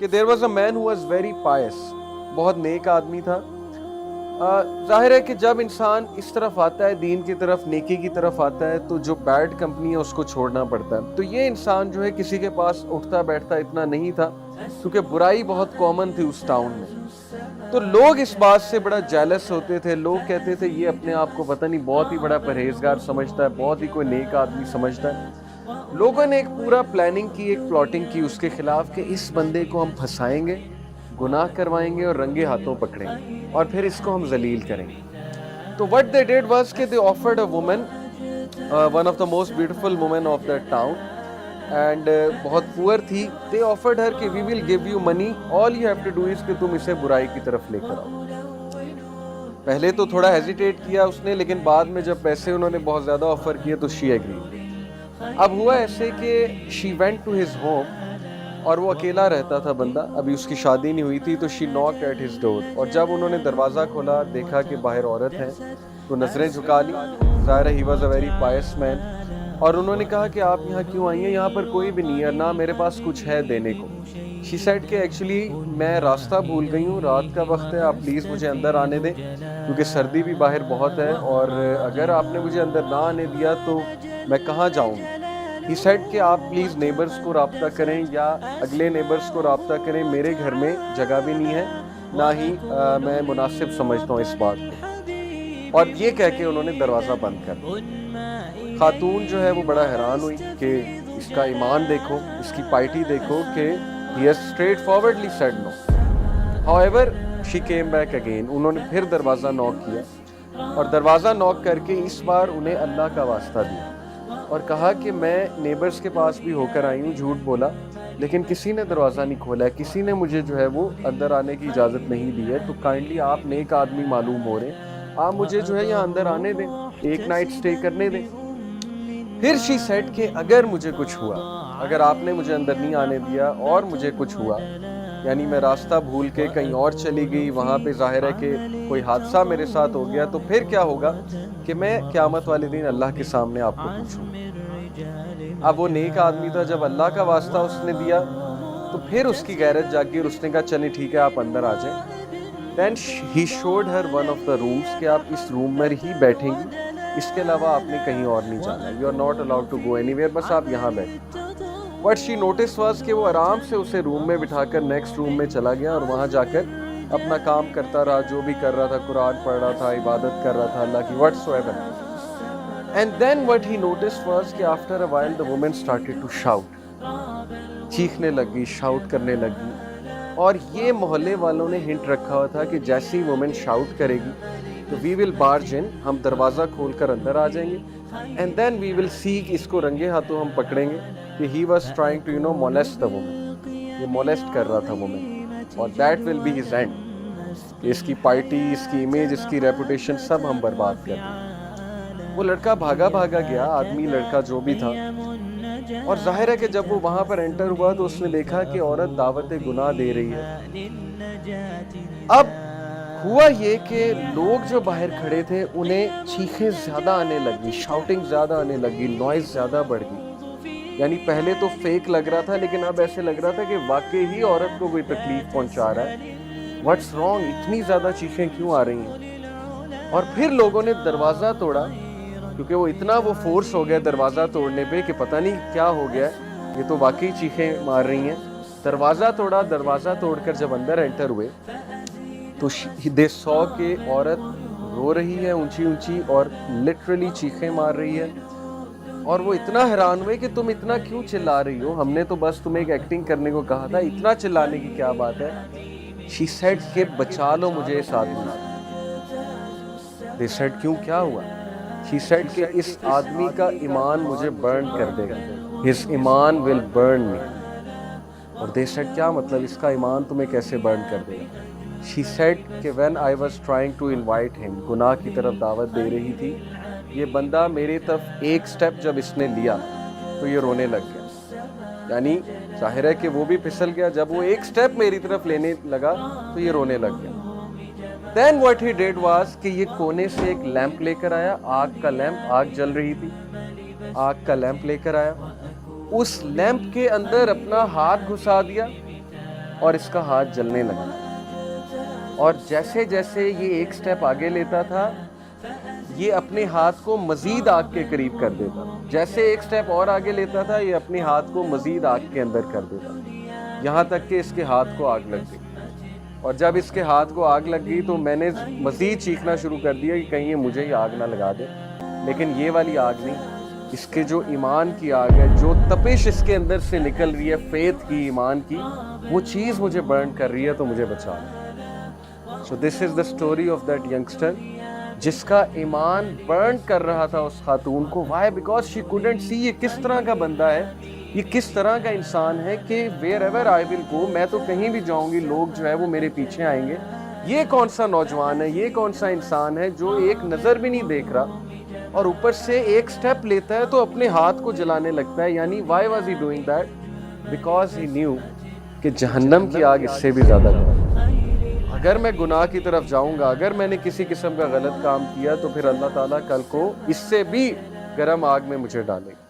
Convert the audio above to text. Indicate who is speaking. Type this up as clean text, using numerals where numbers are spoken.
Speaker 1: کہ there was a man who was very pious, بہت نیک آدمی تھا. ظاہر ہے کہ جب انسان اس طرف آتا ہے, دین کی طرف, نیکی کی طرف آتا ہے, تو جو بیڈ کمپنی ہے اس کو چھوڑنا پڑتا ہے. تو یہ انسان جو ہے کسی کے پاس اٹھتا بیٹھتا اتنا نہیں تھا, کیونکہ برائی بہت کامن تھی اس ٹاؤن میں. تو لوگ اس بات سے بڑا جیلس ہوتے تھے. لوگ کہتے تھے یہ اپنے آپ کو پتہ نہیں بہت ہی بڑا پرہیزگار سمجھتا ہے, بہت ہی کوئی نیک آدمی سمجھتا ہے. لوگوں نے ایک پورا پلاننگ کی, ایک پلاٹنگ کی اس کے خلاف کہ اس بندے کو ہم پھنسائیں گے, گناہ کروائیں گے اور رنگے ہاتھوں پکڑیں گے, اور پھر اس کو ہم ذلیل کریں گے. تو what they did was کہ they offered a woman, one of the most beautiful women of that town, and بہت پور تھی. they offered her کہ we will give you money, all you have to do is کہ تم اسے برائی کی طرف لے کر آؤ. پہلے تو تھوڑا ہیزیٹیٹ کیا اس نے, لیکن بعد میں جب پیسے انہوں نے بہت زیادہ آفر کیے تو she agreed. اب ہوا ایسے کہ she went to his home, اور وہ اکیلا رہتا تھا بندہ, ابھی اس کی شادی نہیں ہوئی تھی. تو she knocked at his door, اور جب انہوں نے دروازہ کھولا دیکھا کہ باہر عورت ہے تو نظریں جھکا لی. ظاہر ہے he was a very pious man, اور انہوں نے کہا کہ آپ یہاں کیوں آئی ہیں, یہاں پر کوئی بھی نہیں ہے, نہ میرے پاس کچھ ہے دینے کو. she said کہ ایکچولی میں راستہ بھول گئی ہوں, رات کا وقت ہے, آپ پلیز مجھے اندر آنے دیں, کیونکہ سردی بھی باہر بہت ہے, اور اگر آپ نے مجھے اندر نہ آنے دیا تو میں کہاں جاؤں گی. He said کہ آپ پلیز نیبرز کو رابطہ کریں, یا اگلے نیبرز کو رابطہ کریں, میرے گھر میں جگہ بھی نہیں ہے, نہ ہی میں مناسب سمجھتا ہوں اس بات کو. اور یہ کہہ کے انہوں نے دروازہ بند کر دیا. خاتون جو ہے وہ بڑا حیران ہوئی کہ اس کا ایمان دیکھو, اس کی پائٹی دیکھو, کہ he has straightforwardly said no. However, she came back again. انہوں نے پھر دروازہ نوک کیا, اور دروازہ نوک کر کے اس بار انہیں اللہ کا واسطہ دیا, اور کہا کہ میں نیبرز کے پاس بھی ہو کر آئی ہوں, جھوٹ بولا, لیکن کسی نے دروازہ نہیں کھولا ہے, کسی نے مجھے جو ہے وہ اندر آنے کی اجازت نہیں دی ہے. تو کائنڈلی آپ نیک آدمی معلوم ہو رہے ہیں, آپ مجھے جو ہے یہاں اندر آنے دیں, ایک نائٹ سٹے کرنے دیں. پھر she said کہ اگر مجھے کچھ ہوا, اگر آپ نے مجھے اندر نہیں آنے دیا اور مجھے کچھ ہوا, یعنی میں راستہ بھول کے کہیں اور چلی گئی, وہاں پہ ظاہر ہے کہ کوئی حادثہ میرے ساتھ ہو گیا, تو پھر کیا ہوگا کہ میں قیامت والے دن اللہ کے سامنے آپ کو پوچھوں. اب وہ نیک آدمی تھا, جب اللہ کا واسطہ اس نے دیا تو پھر اس کی غیرت جاگی, اور اس نے کہا چلیں ٹھیک ہے آپ اندر آ جائیں. Then he showed her one of the rooms کہ آپ اس روم میں ہی بیٹھیں گی, اس کے علاوہ آپ نے کہیں اور نہیں جانا, you are not allowed to go anywhere, بس آپ یہاں بیٹھیں. What she noticed was کہ وہ آرام سے اسے روم میں بٹھا کر نیکسٹ روم میں چلا گیا, اور وہاں جا کر اپنا کام کرتا رہا, جو بھی کر رہا تھا, قرآن پڑھ رہا تھا, عبادت کر رہا تھا اللہ کی, whatsoever. And then what he noticed was کہ after a while the woman started to shout, چیخنے لگی, شاؤٹ کرنے لگی. اور یہ محلے والوں نے ہنٹ رکھا ہوا تھا کہ جیسی وومن شاؤٹ کرے گی تو وی ول بارج ان, ہم دروازہ کھول کر اندر آ جائیں گے, اینڈ دین وی ول سی, اس کو رنگے ہاتھوں ہم پکڑیں گے کہ he was trying to molest the woman, یہ مولیسٹ کر رہا تھا وومن, اور that will be his end, کہ اس کی پارٹی, اس کی امیج, اس کی ریپوٹیشن سب ہم برباد کر دیں. وہ لڑکا بھاگا گیا, آدمی لڑکا جو بھی تھا, اور ظاہر ہے کہ جب وہ وہاں پر انٹر ہوا تو اس نے دیکھا کہ عورت دعوت گناہ دے رہی ہے. اب ہوا یہ کہ لوگ جو باہر کھڑے تھے انہیں چیخیں زیادہ آنے لگی, شاؤٹنگ زیادہ آنے لگی, نوائز زیادہ بڑھ گئی. یعنی پہلے تو فیک لگ رہا تھا, لیکن اب ایسے لگ رہا تھا کہ واقعی ہی عورت کو کوئی تکلیف پہنچا رہا ہے. واٹس رانگ, اتنی زیادہ چیخیں کیوں آ رہی ہیں. اور پھر لوگوں نے دروازہ توڑا, کیونکہ وہ اتنا وہ فورس ہو گیا دروازہ توڑنے پہ کہ پتہ نہیں کیا ہو گیا, یہ تو واقعی چیخیں مار رہی ہیں. دروازہ توڑا, دروازہ توڑ کر جب اندر انٹر ہوئے تو دے سو کہ عورت رو رہی ہے اونچی اونچی, اور لٹرلی چیخیں مار رہی ہے. اور وہ اتنا حیران ہوئے کہ تم اتنا کیوں چلا رہی ہو, ہم نے تو بس تمہیں ایک ایکٹنگ کرنے کو کہا تھا, اتنا چلانے کی کیا بات ہے. she said کہ بچا لو مجھے اس آدمی سے. they said کیوں, کیا ہوا. she said کہ اس آدمی کا ایمان مجھے برن کر دے گا, his ایمان will burn me. اور they said کیا مطلب, اس کا ایمان تمہیں کیسے برن کر دے گا. she said کہ when I was trying to invite him, گناہ کی طرف دعوت دے رہی تھی, یہ بندہ میری طرف ایک سٹیپ جب اس نے لیا تو یہ رونے لگ گیا. یعنی ظاہر ہے کہ وہ بھی پھسل گیا, جب وہ ایک سٹیپ میری طرف لینے لگا تو یہ رونے لگ گیا. Then what he did was کہ یہ کونے سے ایک لیمپ لے کر آیا, آگ کا لیمپ, آگ جل رہی تھی, آگ کا لیمپ لے کر آیا, اس لیمپ کے اندر اپنا ہاتھ گھسا دیا, اور اس کا ہاتھ جلنے لگا، اور جیسے جیسے یہ ایک سٹیپ آگے لیتا تھا یہ اپنے ہاتھ کو مزید آگ کے قریب کر دیتا، جیسے ایک سٹیپ اور آگے لیتا تھا یہ اپنے ہاتھ کو مزید آگ کے اندر کر دیتا، یہاں تک کہ اس کے ہاتھ کو آگ لگ گئی۔ اور جب اس کے ہاتھ کو آگ لگ گئی تو میں نے مزید چیخنا شروع کر دیا کہ کہیں یہ مجھے ہی آگ نہ لگا دے، لیکن یہ والی آگ نہیں، اس کے جو ایمان کی آگ ہے، جو تپش اس کے اندر سے نکل رہی ہے فیتھ کی، ایمان کی، وہ چیز مجھے برن کر رہی ہے تو مجھے بچا لے۔ So this is the story of that youngster جس کا ایمان برن کر رہا تھا اس خاتون کو۔ Why? Because she couldn't see یہ کس طرح کا بندہ ہے، یہ کس طرح کا انسان ہے کہ ویئر ایور آئی ول گو، میں تو کہیں بھی جاؤں گی لوگ جو ہے وہ میرے پیچھے آئیں گے۔ یہ کون سا نوجوان ہے، یہ کون سا انسان ہے جو ایک نظر بھی نہیں دیکھ رہا اور اوپر سے ایک سٹیپ لیتا ہے تو اپنے ہاتھ کو جلانے لگتا ہے۔ یعنی Y was he doing that? Because he new کہ جہنم کی آگ اس سے بھی زیادہ گرم۔ اگر میں گناہ کی طرف جاؤں گا، اگر میں نے کسی قسم کا غلط کام کیا تو پھر اللہ تعالیٰ کل کو اس سے بھی گرم آگ میں مجھے ڈالے گا۔